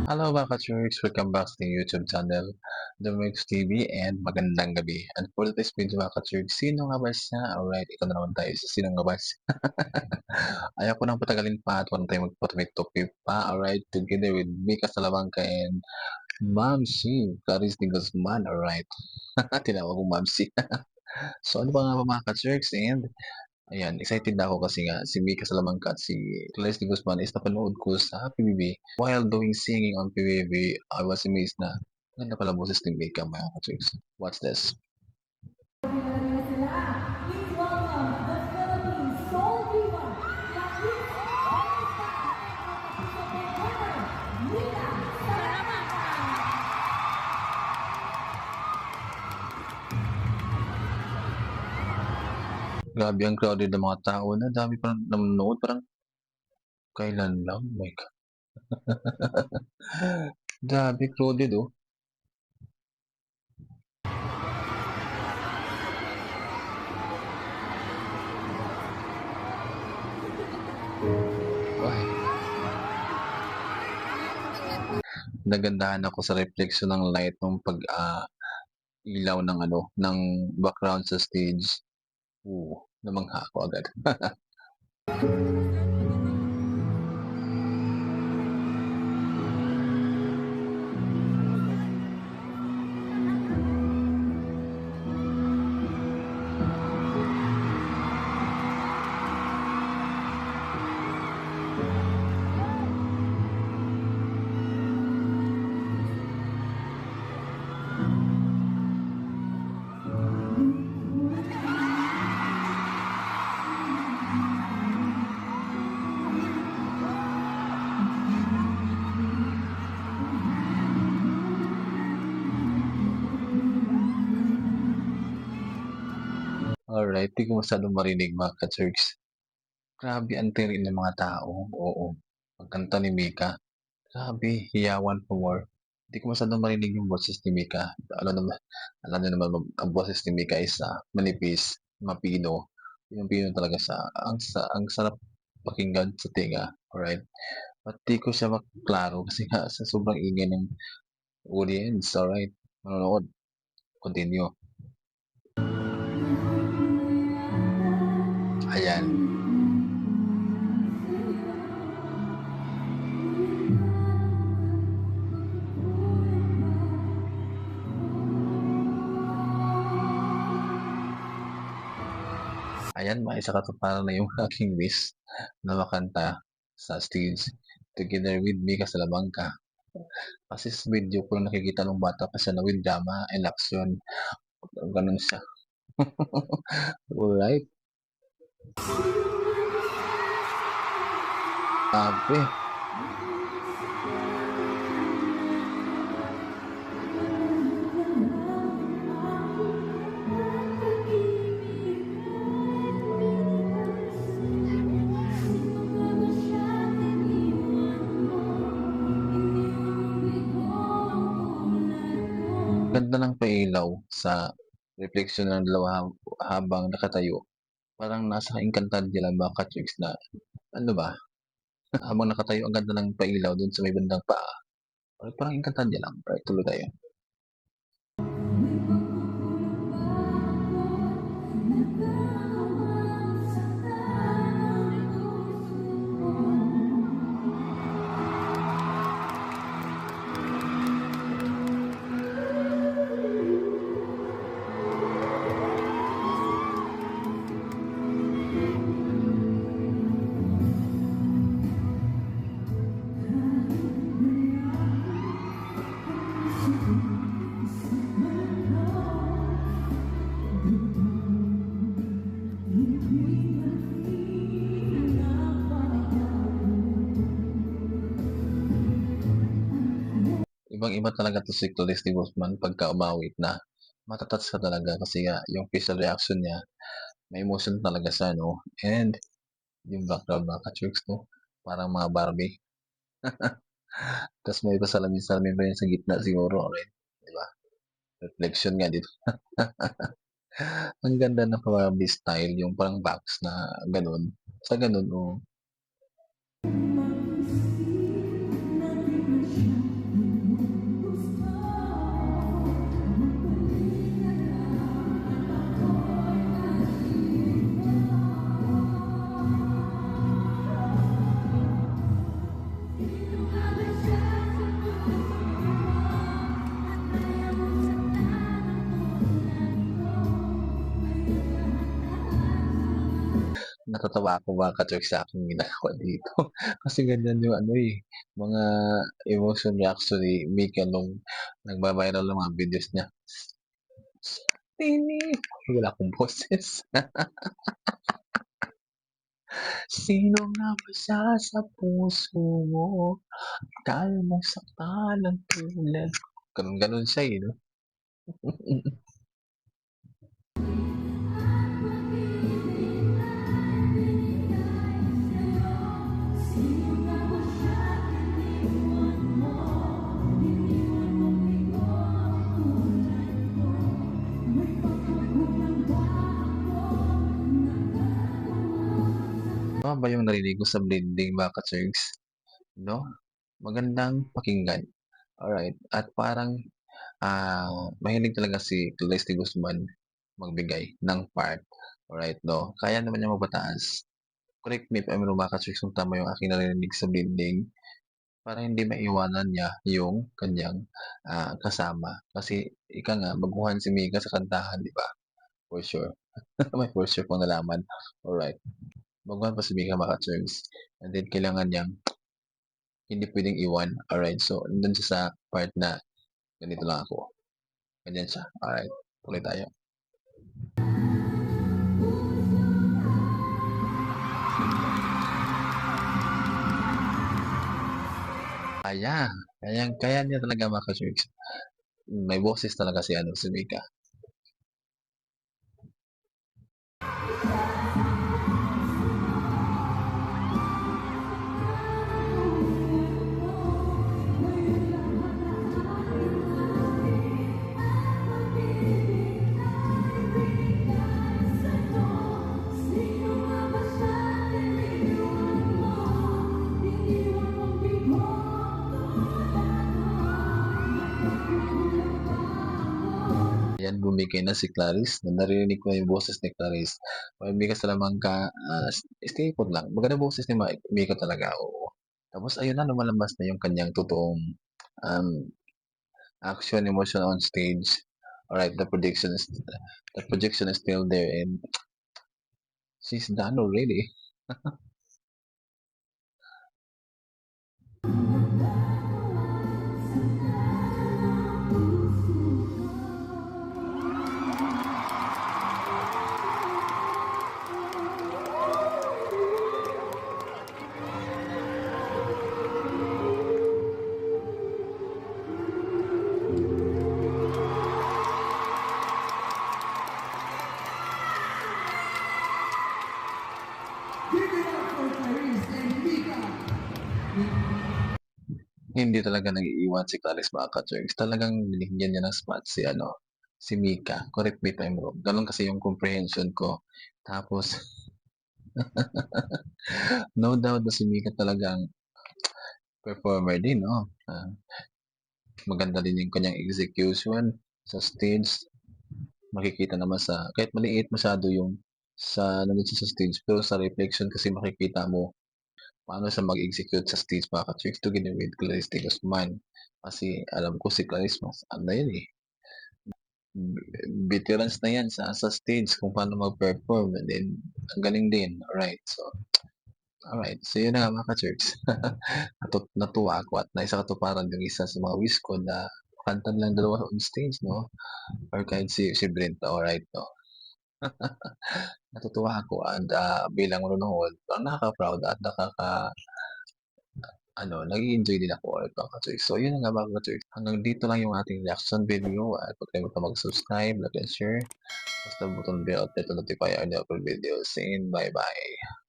Hello mga ka-church! Welcome back sa YouTube channel, The Mix TV, and magandang gabi. And for this video mga ka-church, sino nga ba siya? Alright, ito na naman tayo sa sino nga ba siya. Ayaw ko nang patagalin pa at huwag tayo magpatopic-topic pa. Alright, together with Mika Salabangka and Ma'am C. Caris de Guzman. Alright, tinawag ko Ma'am C. So ano ba nga ba mga ka-church? And ayan, excited na ako kasi nga si Mika Salamanca at si Clarice de Guzman is napanood ko sa PBB. While doing singing on PBB, I was amazed na ganda pala boses ni Mika mga ka-chicks. Watch this. Grabe ang crowded ng mga tao na dami parang nanonood, parang kailan lang, oh my God. Grabe crowded oh. Ay. Nagandahan ako sa reflection ng light ng pag ilaw ng ng background sa stage. Namangha ako agad. Alright, di ko masyadong marinig mga ka-church. Grabe ang tiring ng mga tao, oo. Pagkanta ni Mika, grabe, hiyawan for more. Di ko masyadong marinig yung boses ni Mika. Alam niyo naman ang boses ni Mika is manipis, mapino. Yung pino talaga ang sarap pakinggan sa tinga, alright? At di ko siya maklaro kasi nga sa sobrang ingay ng audience, alright? Manonood, continue. Ayan. Ayan, maisa katuparan na yung aking wish na makanta sa stage together with Mika Salamanca. Kasi sa video ko lang nakikita ng bata pa siya na with drama and action. Ganun siya. Alright. Grabe. Ganda ng pailaw sa refleksyon ng dalawa habang nakatayo. Parang nasa Encantadia lang mga ka-chicks na ano ba? Habang nakatayo ang ganda ng pailaw dun sa may bandang paa. Parang Encantadia lang. Right, tuloy tayo. Ibang-iba talaga 'to si Clarice de Guzman pagka umawit na. Mata-touch ka talaga kasi nga yung facial reaction niya, may emotion talaga siya 'no, and yung background mga ka-church 'no, parang mga Barbie. Tas may pasalamin-salamin pa yan sa gitna siguro, okey, 'di ba? Reflection nga dito. Ang ganda ng Barbie style, yung parang box na gano'n. Sa gano'n, oo. natatawa ako mga ka-Turks sa aking ginagawa dito. Kasi ganyan yung ano, eh, mga emotion reaction ni Mika nung nagba-viral ng mga videos niya. Tini wala akong boses. Sino nga ba siya sa puso mo? Kaya mong saktan ng tulad gano'n siya, eh, 'no? Tama ba yung narinig ko sa blending mga ka-Turks, 'no? Magandang pakinggan, alright. At parang, mahilig talaga si Leslie Guzman magbigay ng part, alright, 'no? Kaya naman niyang magpataas. Correct me if I'm wrong mga ka-Turks kung tama yung aking narinig sa blending, para hindi maiwanan niya yung kaniyang, kasama. Kasi ika nga baguhan si Mika sa kantahan, 'di ba? For sure. May for sure kung nalaman, alright. Baguhan pa si Mika mga ka-Turks, and then kailangan niyang hindi puwedeng iwan, alright. So, nandun siya sa part na, "Ganito lang ako." Ganyan siya, alright. Tuloy tayo. Kaya, kayang-kaya niya talaga mga ka-Turks. May boses talaga si ano, si Mika. Ayan, bumigay na si Clarice, na naririnig ko yung boses ni Clarice. May ka Salamanca, stay put lang. Maganda boses ni Mika talaga, oo. Tapos ayun na, lumalabas na yung kanyang totoong, um, action, emotion on stage. Alright, the projection is still there and she's done already. Hindi talaga nag-iiwan si Clarice mga ka-Turks. Talagang binigyan niya ng spot si ano, si Mika. Correct me if I'm wrong. Gano'n kasi yung comprehension ko. Tapos, no doubt na si Mika talagang performer din, no? Maganda din yung kanyang execution sa stage. Makikita naman sa, kahit maliit masyado yung sa nandun siya sa stage, pero sa reflection kasi makikita mo paano siya mag-execute sa stage mga ka-Turks together with Clarice de Guzman. Kasi alam ko si Clarice mas ano yun eh, veterans na yan sa stage kung paano mag-perform and then ang galing din, alright. So, alright. So, yun na nga mga ka-Turks. Natuwa ako at naisakatuparan yung isa sa mga wish ko na kanta lang dalawa on stage, no? Or kahit si Brenta, alright, no? Natutuwa ako and bilang manonood, parang nakaka-proud at ano, nag-e-enjoy din ako ulit mga ka-Turks. So, yun na nga mga ka-Turks. Hanggang dito lang yung ating reaction video at huwag kalimutan mag-subscribe, like and share. Basta button bell at to notify our new upload videos. And bye-bye.